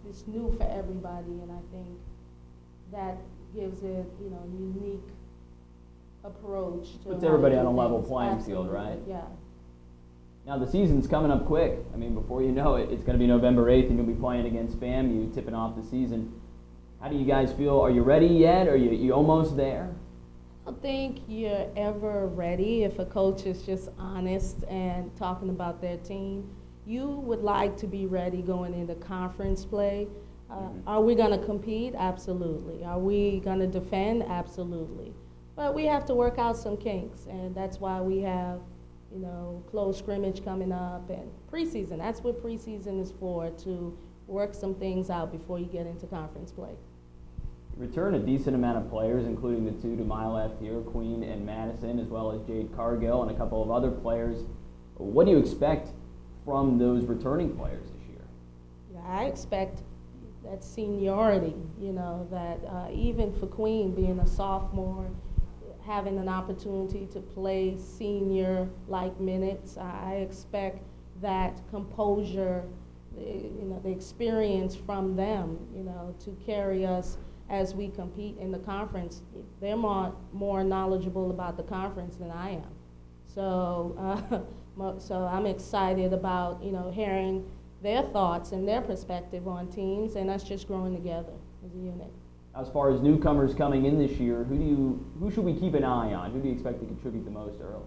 it's new for everybody, and I think that gives it, unique approach to puts how everybody to on do a level things. playing Absolutely, field, right? Yeah. Now the season's coming up quick. I mean, before you know it, it's going to be November 8th, and you'll be playing against FAMU, tipping off the season. How do you guys feel? Are you ready yet? Are you almost there? I don't think you're ever ready if a coach is just honest and talking about their team. You would like to be ready going into conference play. Are we going to compete? Absolutely. Are we going to defend? Absolutely. But we have to work out some kinks, and that's why we have, close scrimmage coming up and preseason. That's what preseason is for, to work some things out before you get into conference play. You return a decent amount of players, including the two to my left here, Queen and Madison, as well as Jade Cargill and a couple of other players. What do you expect from those returning players this year? Yeah, I expect that seniority, that even for Queen being a sophomore, having an opportunity to play senior-like minutes, I expect that composure, the experience from them, to carry us as we compete in the conference. They're more knowledgeable about the conference than I am. So, so I'm excited about, hearing their thoughts and their perspective on teams, and us just growing together as a unit. As far as newcomers coming in this year, who should we keep an eye on? Who do you expect to contribute the most early?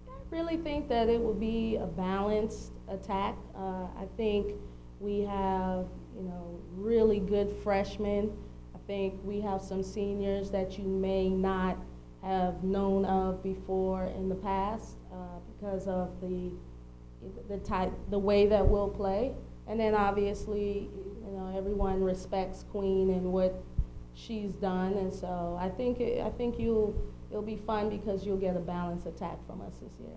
I really think that it will be a balanced attack. I think we have, really good freshmen. I think we have some seniors that you may not have known of before in the past because of the way that we'll play. And then obviously, everyone respects Queen and what she's done, and so I think it'll be fun because you'll get a balanced attack from us this year.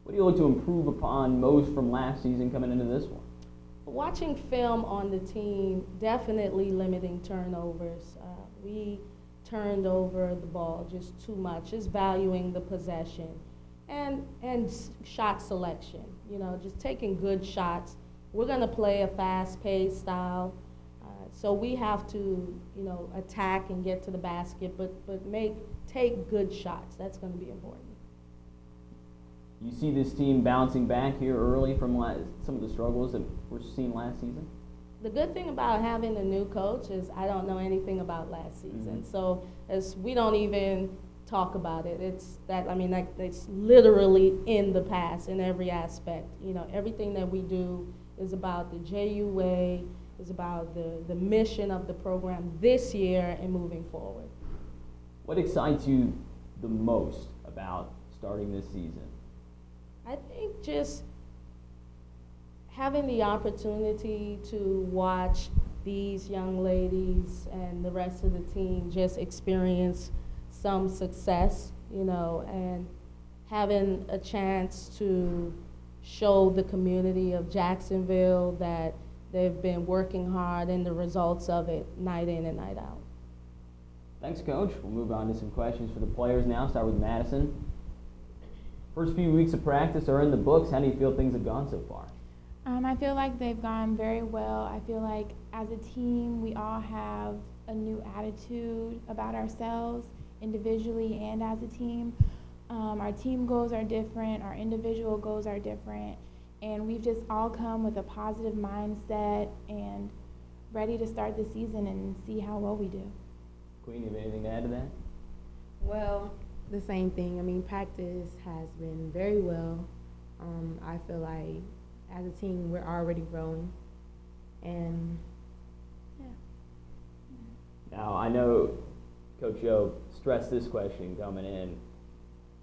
What do you look to improve upon most from last season coming into this one? Watching film on the team, definitely limiting turnovers. We turned over the ball just too much, just valuing the possession, and shot selection. Just taking good shots. We're going to play a fast-paced style, so we have to, attack and get to the basket, but take good shots. That's going to be important. You see this team bouncing back here early from some of the struggles that were seen last season? The good thing about having a new coach is I don't know anything about last season, so we don't even talk about it. It's literally in the past in every aspect. Everything that we do is about the JU way, is about the mission of the program this year and moving forward. What excites you the most about starting this season? I think just having the opportunity to watch these young ladies and the rest of the team just experience some success, and having a chance to show the community of Jacksonville that they've been working hard and the results of it night in and night out. Thanks, Coach. We'll move on to some questions for the players now. Start with Madison. First few weeks of practice are in the books. How do you feel things have gone so far? I feel like they've gone very well. I feel like as a team, we all have a new attitude about ourselves, individually and as a team. Our team goals are different, our individual goals are different, and we've just all come with a positive mindset and ready to start the season and see how well we do. Queen, you have anything to add to that? Well, the same thing. Practice has been very well. I feel like as a team, we're already growing, and yeah. Now, I know Coach Yo stressed this question coming in.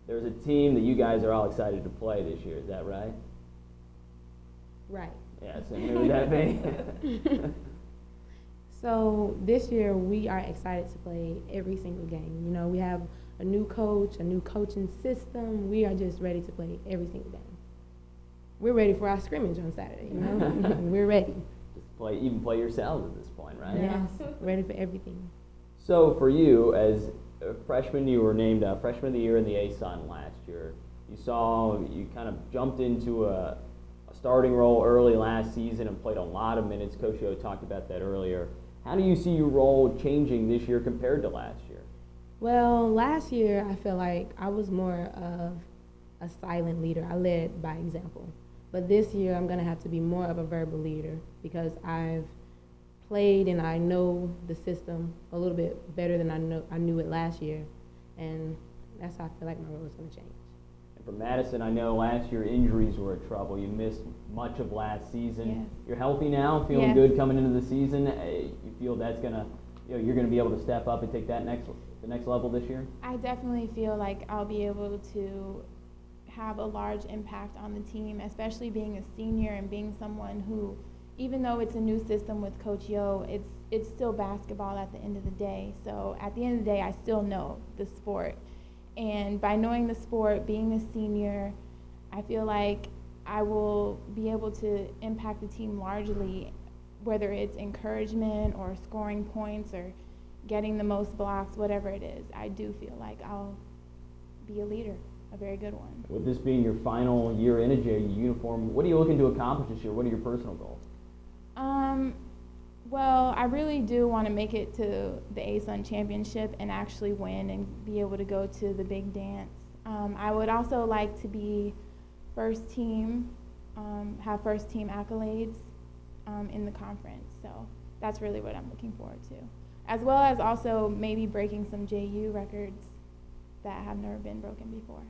There's a team that you guys are all excited to play this year. Is that right? Right. Yes, and who would that be? So this year, we are excited to play every single game. We have a new coach, a new coaching system. We are just ready to play every single game. We're ready for our scrimmage on Saturday, We're ready. Just even play yourselves at this point, right? Yes, ready for everything. So for you, as a freshman, you were named Freshman of the Year in the ASUN last year. You kind of jumped into a starting role early last season and played a lot of minutes. Coach Yo talked about that earlier. How do you see your role changing this year compared to last year? Well, last year I feel like I was more of a silent leader. I led by example. But this year I'm going to have to be more of a verbal leader because I've played and I know the system a little bit better than I knew it last year. And that's how I feel like my role is going to change. And for Madison, I know last year injuries were a trouble. You missed much of last season. Yes. You're healthy now, feeling Yes. good coming into the season. You feel that's going to, you're going to be able to step up and take that the next level this year? I definitely feel like I'll be able to have a large impact on the team, especially being a senior and being someone who, even though it's a new system with Coach Yo, it's still basketball at the end of the day. So at the end of the day, I still know the sport. And by knowing the sport, being a senior, I feel like I will be able to impact the team largely, whether it's encouragement or scoring points or getting the most blocks, whatever it is. I do feel like I'll be a leader, a very good one. With this being your final year in a JU uniform, what are you looking to accomplish this year? What are your personal goals? Well, I really do want to make it to the ASUN championship and actually win and be able to go to the big dance. I would also like to be first team, have first team accolades in the conference. So that's really what I'm looking forward to. As well as also maybe breaking some JU records that have never been broken before.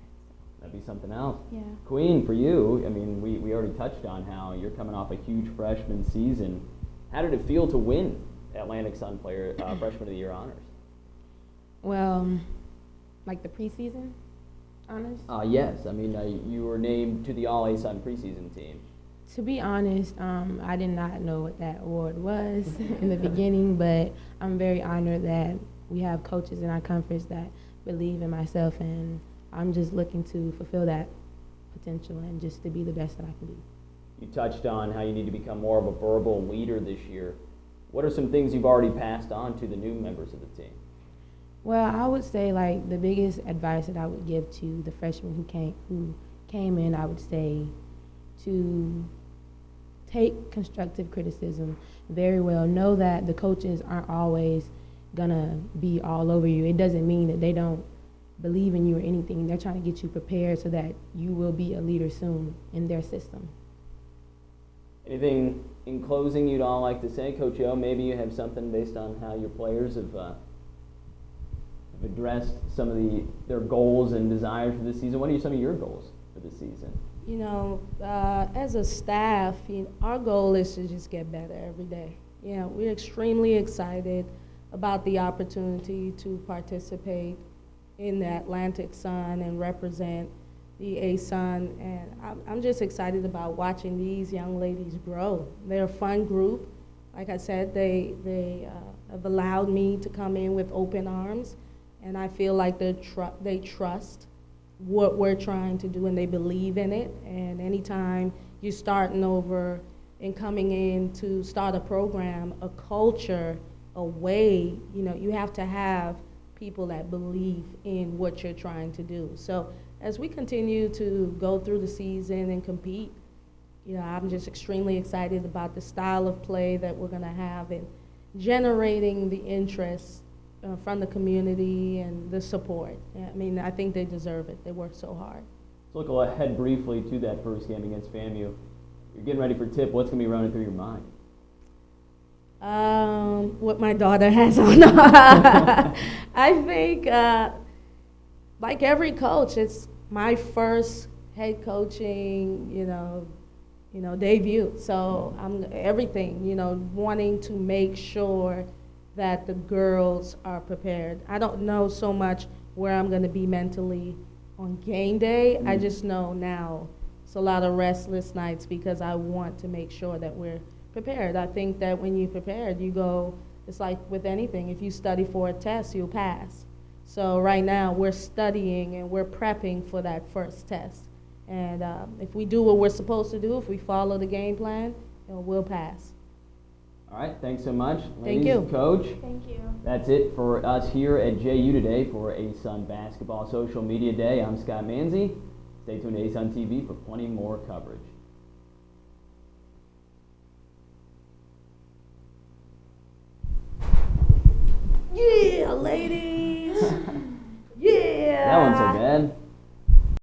That'd be something else. Yeah. Queen, for you, I mean, we already touched on how you're coming off a huge freshman season. How did it feel to win Atlantic Sun Player Freshman of the Year honors? Well, like the preseason honors? Yes. I mean, you were named to the All-ASUN preseason team. To be honest, I did not know what that award was in the beginning, but I'm very honored that we have coaches in our conference that believe in myself, and I'm just looking to fulfill that potential and just to be the best that I can be. You touched on how you need to become more of a verbal leader this year. What are some things you've already passed on to the new members of the team? Well, I would say like the biggest advice that I would give to the freshmen who came in, I would say to take constructive criticism very well. Know that the coaches aren't always gonna be all over you. It doesn't mean that they don't believe in you or anything. They're trying to get you prepared so that you will be a leader soon in their system. Anything in closing you'd all like to say? Coach Yo, maybe you have something based on how your players have addressed some of their goals and desires for this season. What are some of your goals for this season? You know, as a staff, our goal is to just get better every day. We're extremely excited about the opportunity to participate in the Atlantic Sun and represent the ASUN, and I'm just excited about watching these young ladies grow. They're a fun group. Like I said, they have allowed me to come in with open arms, and I feel like they trust what we're trying to do, and they believe in it. And anytime you're starting over and coming in to start a program, a culture, a way, you have to have people that believe in what you're trying to do. So as we continue to go through the season and compete, I'm just extremely excited about the style of play that we're going to have and generating the interest from the community and the support. I mean, I think they deserve it. They work so hard. Let's look ahead briefly to that first game against FAMU. You're getting ready for tip. What's going to be running through your mind? What my daughter has on. I think, like every coach, it's my first head coaching, debut. So I'm everything, wanting to make sure that the girls are prepared. I don't know so much where I'm going to be mentally on game day. I just know now it's a lot of restless nights because I want to make sure that we're prepared. I think that when you're prepared, it's like with anything. If you study for a test, you'll pass. So right now, we're studying and we're prepping for that first test. And if we do what we're supposed to do, if we follow the game plan, we'll pass. All right, thanks so much. Thank you. Coach. Thank you. That's it for us here at JU today for ASUN Basketball Social Media Day. I'm Scott Manzi. Stay tuned to ASUN TV for plenty more coverage. Yeah, ladies. Yeah. That wasn't so bad.